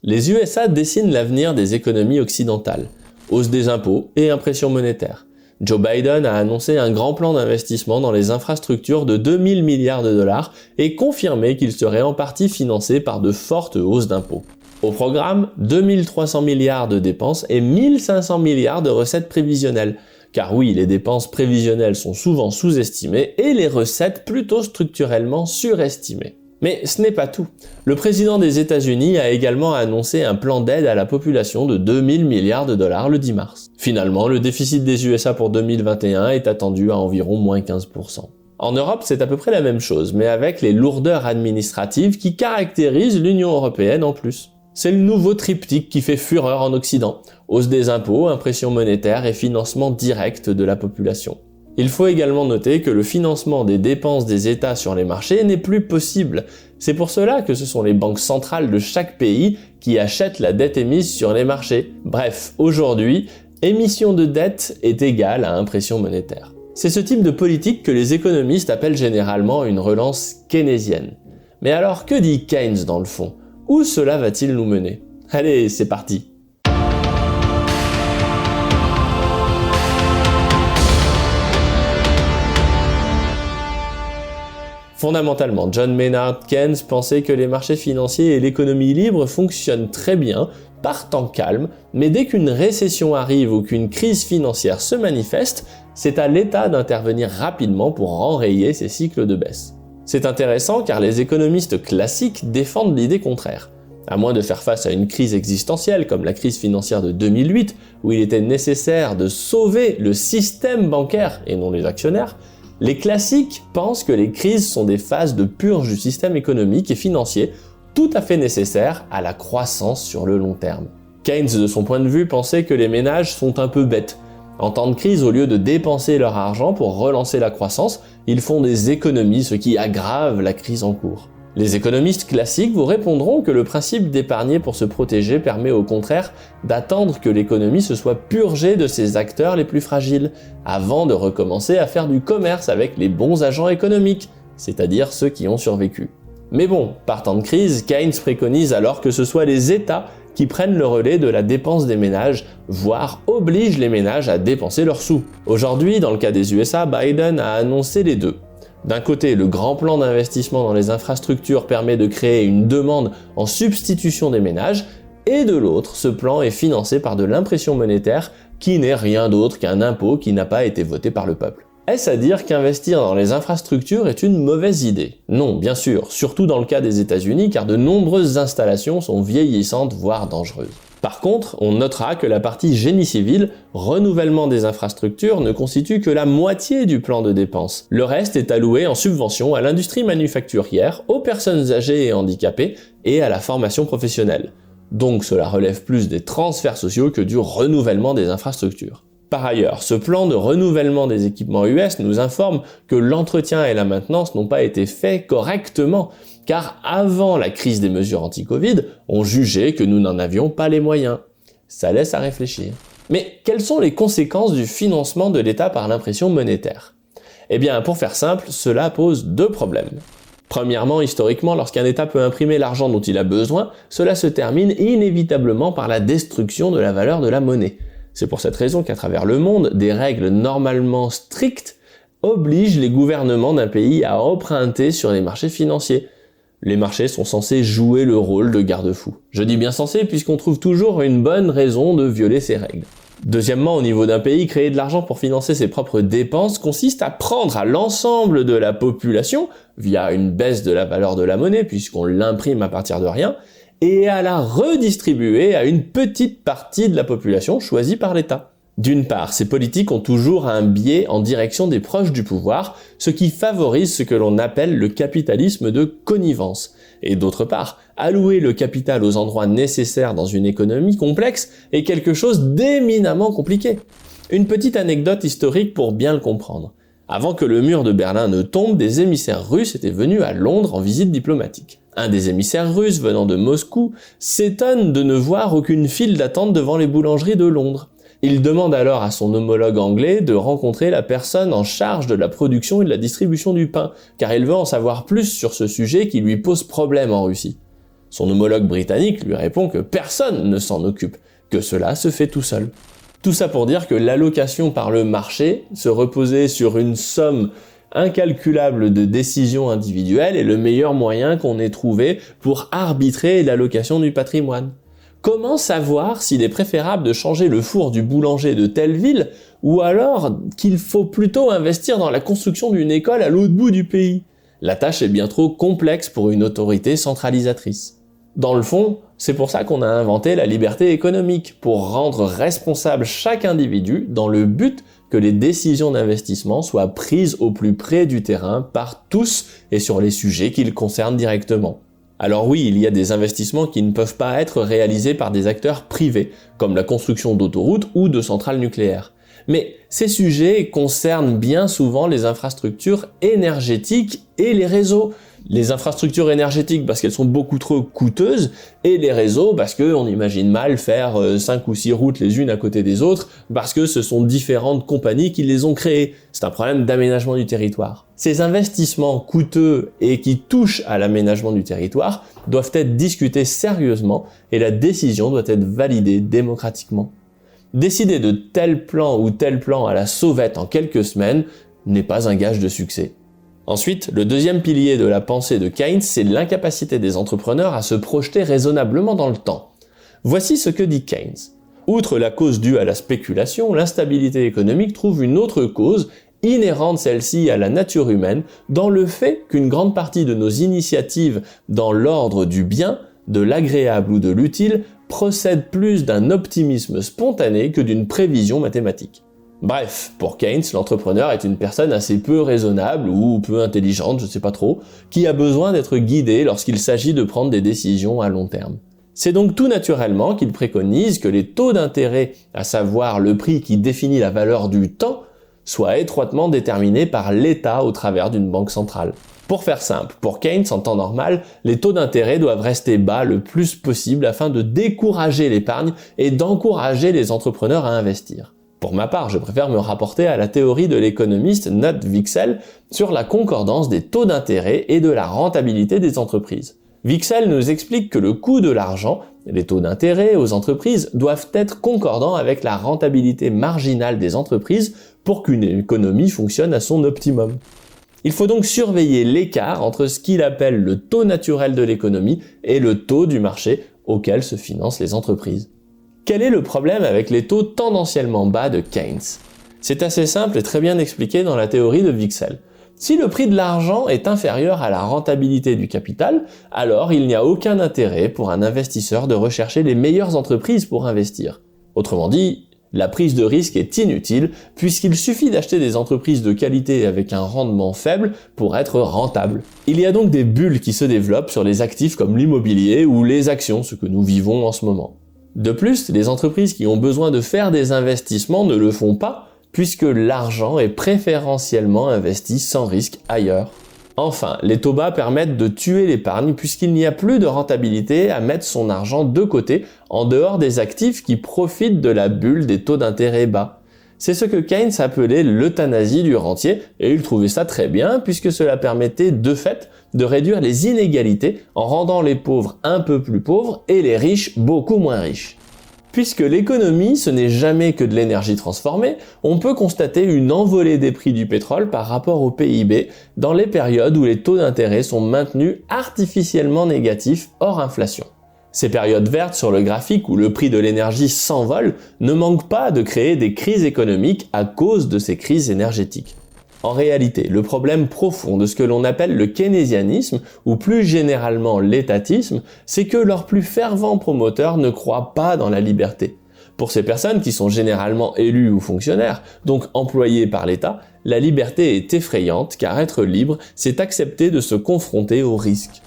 Les USA dessinent l'avenir des économies occidentales, hausse des impôts et impression monétaire. Joe Biden a annoncé un grand plan d'investissement dans les infrastructures de 2000 milliards de dollars et confirmé qu'il serait en partie financé par de fortes hausses d'impôts. Au programme, 2300 milliards de dépenses et 1500 milliards de recettes prévisionnelles. Car oui, les dépenses prévisionnelles sont souvent sous-estimées et les recettes plutôt structurellement surestimées. Mais ce n'est pas tout. Le président des États-Unis a également annoncé un plan d'aide à la population de 2000 milliards de dollars le 10 mars. Finalement, le déficit des USA pour 2021 est attendu à environ moins 15%. En Europe, c'est à peu près la même chose, mais avec les lourdeurs administratives qui caractérisent l'Union européenne en plus. C'est le nouveau triptyque qui fait fureur en Occident. Hausse des impôts, impression monétaire et financement direct de la population. Il faut également noter que le financement des dépenses des États sur les marchés n'est plus possible. C'est pour cela que ce sont les banques centrales de chaque pays qui achètent la dette émise sur les marchés. Bref, aujourd'hui, émission de dette est égale à impression monétaire. C'est ce type de politique que les économistes appellent généralement une relance keynésienne. Mais alors, que dit Keynes dans le fond ? Où cela va-t-il nous mener ? Allez, c'est parti. Fondamentalement, John Maynard Keynes pensait que les marchés financiers et l'économie libre fonctionnent très bien, par temps calme, mais dès qu'une récession arrive ou qu'une crise financière se manifeste, c'est à l'État d'intervenir rapidement pour enrayer ces cycles de baisse. C'est intéressant car les économistes classiques défendent l'idée contraire. À moins de faire face à une crise existentielle comme la crise financière de 2008, où il était nécessaire de sauver le système bancaire et non les actionnaires, les classiques pensent que les crises sont des phases de purge du système économique et financier tout à fait nécessaires à la croissance sur le long terme. Keynes, de son point de vue, pensait que les ménages sont un peu bêtes. En temps de crise, au lieu de dépenser leur argent pour relancer la croissance, ils font des économies, ce qui aggrave la crise en cours. Les économistes classiques vous répondront que le principe d'épargner pour se protéger permet au contraire d'attendre que l'économie se soit purgée de ses acteurs les plus fragiles, avant de recommencer à faire du commerce avec les bons agents économiques, c'est-à-dire ceux qui ont survécu. Mais bon, par temps de crise, Keynes préconise alors que ce soit les États qui prennent le relais de la dépense des ménages, voire obligent les ménages à dépenser leurs sous. Aujourd'hui, dans le cas des USA, Biden a annoncé les deux. D'un côté, le grand plan d'investissement dans les infrastructures permet de créer une demande en substitution des ménages, et de l'autre, ce plan est financé par de l'impression monétaire qui n'est rien d'autre qu'un impôt qui n'a pas été voté par le peuple. Est-ce à dire qu'investir dans les infrastructures est une mauvaise idée ? Non, bien sûr, surtout dans le cas des États-Unis, car de nombreuses installations sont vieillissantes, voire dangereuses. Par contre, on notera que la partie génie civil, renouvellement des infrastructures, ne constitue que la moitié du plan de dépenses. Le reste est alloué en subvention à l'industrie manufacturière, aux personnes âgées et handicapées et à la formation professionnelle. Donc cela relève plus des transferts sociaux que du renouvellement des infrastructures. Par ailleurs, ce plan de renouvellement des équipements US nous informe que l'entretien et la maintenance n'ont pas été faits correctement, car avant la crise des mesures anti-Covid, on jugeait que nous n'en avions pas les moyens. Ça laisse à réfléchir. Mais quelles sont les conséquences du financement de l'État par l'impression monétaire ? Eh bien, pour faire simple, cela pose deux problèmes. Premièrement, historiquement, lorsqu'un État peut imprimer l'argent dont il a besoin, cela se termine inévitablement par la destruction de la valeur de la monnaie. C'est pour cette raison qu'à travers le monde, des règles normalement strictes obligent les gouvernements d'un pays à emprunter sur les marchés financiers. Les marchés sont censés jouer le rôle de garde-fou. Je dis bien censé puisqu'on trouve toujours une bonne raison de violer ces règles. Deuxièmement, au niveau d'un pays, créer de l'argent pour financer ses propres dépenses consiste à prendre à l'ensemble de la population, via une baisse de la valeur de la monnaie puisqu'on l'imprime à partir de rien, et à la redistribuer à une petite partie de la population choisie par l'État. D'une part, ces politiques ont toujours un biais en direction des proches du pouvoir, ce qui favorise ce que l'on appelle le capitalisme de connivence. Et d'autre part, allouer le capital aux endroits nécessaires dans une économie complexe est quelque chose d'éminemment compliqué. Une petite anecdote historique pour bien le comprendre. Avant que le mur de Berlin ne tombe, des émissaires russes étaient venus à Londres en visite diplomatique. Un des émissaires russes venant de Moscou s'étonne de ne voir aucune file d'attente devant les boulangeries de Londres. Il demande alors à son homologue anglais de rencontrer la personne en charge de la production et de la distribution du pain, car il veut en savoir plus sur ce sujet qui lui pose problème en Russie. Son homologue britannique lui répond que personne ne s'en occupe, que cela se fait tout seul. Tout ça pour dire que l'allocation par le marché, se reposer sur une somme incalculable de décisions individuelles, est le meilleur moyen qu'on ait trouvé pour arbitrer l'allocation du patrimoine. Comment savoir s'il est préférable de changer le four du boulanger de telle ville, ou alors qu'il faut plutôt investir dans la construction d'une école à l'autre bout du pays? La tâche est bien trop complexe pour une autorité centralisatrice. Dans le fond, c'est pour ça qu'on a inventé la liberté économique, pour rendre responsable chaque individu dans le but que les décisions d'investissement soient prises au plus près du terrain par tous et sur les sujets qui le concernent directement. Alors oui, il y a des investissements qui ne peuvent pas être réalisés par des acteurs privés, comme la construction d'autoroutes ou de centrales nucléaires. Mais ces sujets concernent bien souvent les infrastructures énergétiques et les réseaux. Les infrastructures énergétiques parce qu'elles sont beaucoup trop coûteuses, et les réseaux parce qu'on imagine mal faire 5 ou 6 routes les unes à côté des autres, parce que ce sont différentes compagnies qui les ont créées. C'est un problème d'aménagement du territoire. Ces investissements coûteux et qui touchent à l'aménagement du territoire doivent être discutés sérieusement, et la décision doit être validée démocratiquement. Décider de tel plan ou tel plan à la sauvette en quelques semaines n'est pas un gage de succès. Ensuite, le deuxième pilier de la pensée de Keynes, c'est l'incapacité des entrepreneurs à se projeter raisonnablement dans le temps. Voici ce que dit Keynes. Outre la cause due à la spéculation, l'instabilité économique trouve une autre cause, inhérente celle-ci à la nature humaine, dans le fait qu'une grande partie de nos initiatives dans l'ordre du bien, de l'agréable ou de l'utile, procèdent plus d'un optimisme spontané que d'une prévision mathématique. Bref, pour Keynes, l'entrepreneur est une personne assez peu raisonnable ou peu intelligente, je sais pas trop, qui a besoin d'être guidé lorsqu'il s'agit de prendre des décisions à long terme. C'est donc tout naturellement qu'il préconise que les taux d'intérêt, à savoir le prix qui définit la valeur du temps, soient étroitement déterminés par l'État au travers d'une banque centrale. Pour faire simple, pour Keynes, en temps normal, les taux d'intérêt doivent rester bas le plus possible afin de décourager l'épargne et d'encourager les entrepreneurs à investir. Pour ma part, je préfère me rapporter à la théorie de l'économiste Knut Wicksell sur la concordance des taux d'intérêt et de la rentabilité des entreprises. Wicksell nous explique que le coût de l'argent, les taux d'intérêt aux entreprises, doivent être concordants avec la rentabilité marginale des entreprises pour qu'une économie fonctionne à son optimum. Il faut donc surveiller l'écart entre ce qu'il appelle le taux naturel de l'économie et le taux du marché auquel se financent les entreprises. Quel est le problème avec les taux tendanciellement bas de Keynes? C'est assez simple et très bien expliqué dans la théorie de Wicksell. Si le prix de l'argent est inférieur à la rentabilité du capital, alors il n'y a aucun intérêt pour un investisseur de rechercher les meilleures entreprises pour investir. Autrement dit, la prise de risque est inutile puisqu'il suffit d'acheter des entreprises de qualité avec un rendement faible pour être rentable. Il y a donc des bulles qui se développent sur les actifs comme l'immobilier ou les actions, ce que nous vivons en ce moment. De plus, les entreprises qui ont besoin de faire des investissements ne le font pas, puisque l'argent est préférentiellement investi sans risque ailleurs. Enfin, les taux bas permettent de tuer l'épargne puisqu'il n'y a plus de rentabilité à mettre son argent de côté en dehors des actifs qui profitent de la bulle des taux d'intérêt bas. C'est ce que Keynes appelait l'euthanasie du rentier, et il trouvait ça très bien puisque cela permettait de fait de réduire les inégalités en rendant les pauvres un peu plus pauvres et les riches beaucoup moins riches. Puisque l'économie, ce n'est jamais que de l'énergie transformée, on peut constater une envolée des prix du pétrole par rapport au PIB dans les périodes où les taux d'intérêt sont maintenus artificiellement négatifs hors inflation. Ces périodes vertes sur le graphique où le prix de l'énergie s'envole ne manquent pas de créer des crises économiques à cause de ces crises énergétiques. En réalité, le problème profond de ce que l'on appelle le keynésianisme, ou plus généralement l'étatisme, c'est que leurs plus fervents promoteurs ne croient pas dans la liberté. Pour ces personnes qui sont généralement élues ou fonctionnaires, donc employées par l'État, la liberté est effrayante car être libre, c'est accepter de se confronter aux risques.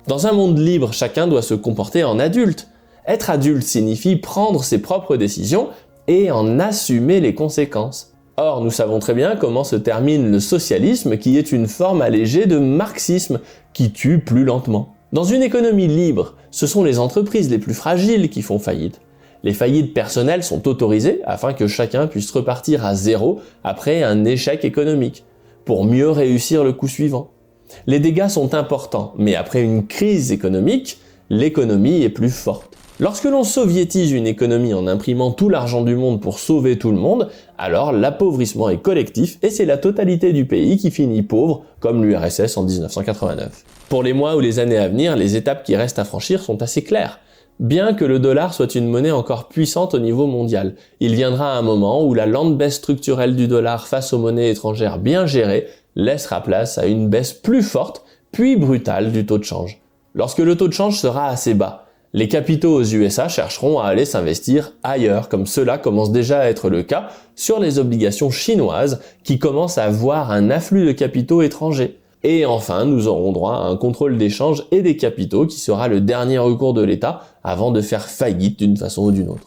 Dans un monde libre, chacun doit se comporter en adulte. Être adulte signifie prendre ses propres décisions et en assumer les conséquences. Or, nous savons très bien comment se termine le socialisme qui est une forme allégée de marxisme qui tue plus lentement. Dans une économie libre, ce sont les entreprises les plus fragiles qui font faillite. Les faillites personnelles sont autorisées afin que chacun puisse repartir à zéro après un échec économique, pour mieux réussir le coup suivant. Les dégâts sont importants, mais après une crise économique, l'économie est plus forte. Lorsque l'on soviétise une économie en imprimant tout l'argent du monde pour sauver tout le monde, alors l'appauvrissement est collectif et c'est la totalité du pays qui finit pauvre, comme l'URSS en 1989. Pour les mois ou les années à venir, les étapes qui restent à franchir sont assez claires. Bien que le dollar soit une monnaie encore puissante au niveau mondial, il viendra un moment où la lente baisse structurelle du dollar face aux monnaies étrangères bien gérées laissera place à une baisse plus forte, puis brutale du taux de change. Lorsque le taux de change sera assez bas, les capitaux aux USA chercheront à aller s'investir ailleurs, comme cela commence déjà à être le cas sur les obligations chinoises qui commencent à voir un afflux de capitaux étrangers. Et enfin, nous aurons droit à un contrôle des changes et des capitaux qui sera le dernier recours de l'État avant de faire faillite d'une façon ou d'une autre.